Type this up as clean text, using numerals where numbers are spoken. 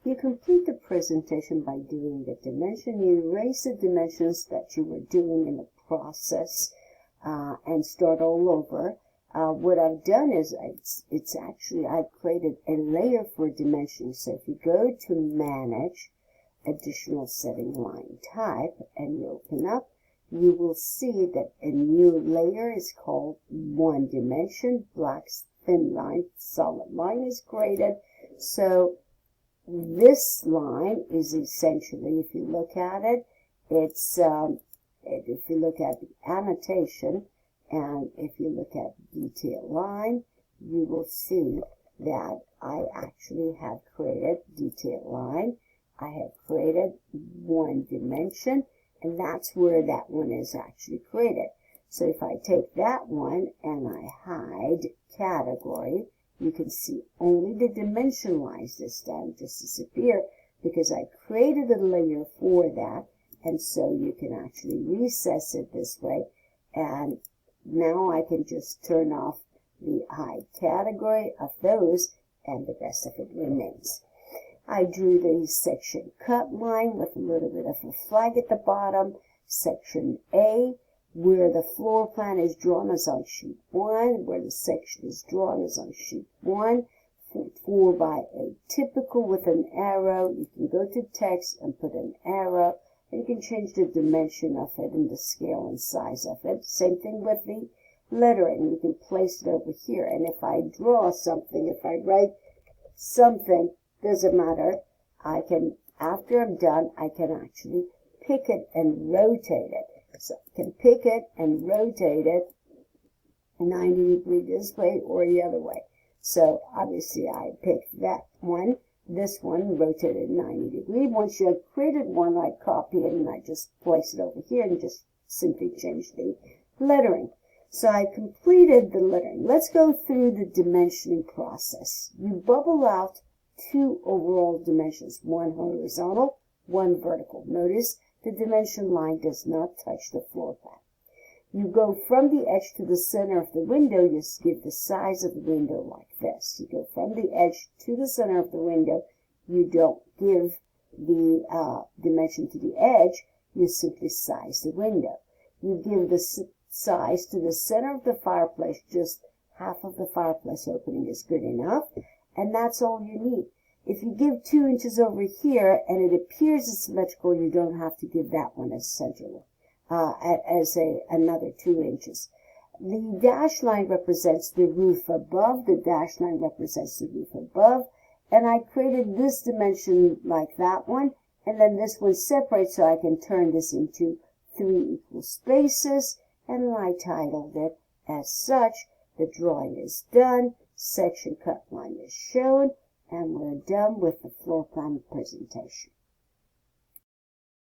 You complete the presentation by doing the dimension. You erase the dimensions that you were doing in the process and start all over. What I've done is I've created a layer for dimensions. So if you go to Manage, Additional Setting Line Type, and you open up, you will see that a new layer is called One Dimension. Black thin line, solid line is created. So this line is essentially, if you look at it, it's if you look at the annotation and if you look at the detail line, you will see that I actually have created detail line. I have created one dimension, and that's where that one is actually created. So if I take that one and I hide category, you can see only the dimension lines this time just disappear because I created a layer for that, and so you can actually recess it this way, and now I can just turn off the hide category of those, and the rest of it remains. I drew the section cut line with a little bit of a flag at the bottom. Section A, where the floor plan is drawn, is on sheet 1. Where the section is drawn is on sheet 1. 4 by 8 typical with an arrow. You can go to text and put an arrow. And you can change the dimension of it and the scale and size of it. Same thing with the lettering. You can place it over here. And if I draw something, if I write something, doesn't matter. I can, after I'm done, I can actually pick it and rotate it. So I can pick it and rotate it 90 degrees this way or the other way. So obviously I picked that one. This one rotated 90 degrees. Once you have created one, I copy it and I just place it over here and just simply change the lettering. So I completed the lettering. Let's go through the dimensioning process. You bubble out 2 overall dimensions, one horizontal, one vertical. Notice the dimension line does not touch the floor plan. You go from the edge to the center of the window. You give the size of the window like this. You go from the edge to the center of the window. You don't give the dimension to the edge. You simply size the window. You give the size to the center of the fireplace. Just half of the fireplace opening is good enough. And that's all you need. If you give 2 inches over here and it appears it's symmetrical, you don't have to give that one as central, another 2 inches. The dash line represents the roof above. The dash line represents the roof above. And I created this dimension like that one. And then this one separates so I can turn this into 3 equal spaces. And I titled it as such. The drawing is done. Section cut line is shown. And we're done with the floor plan presentation.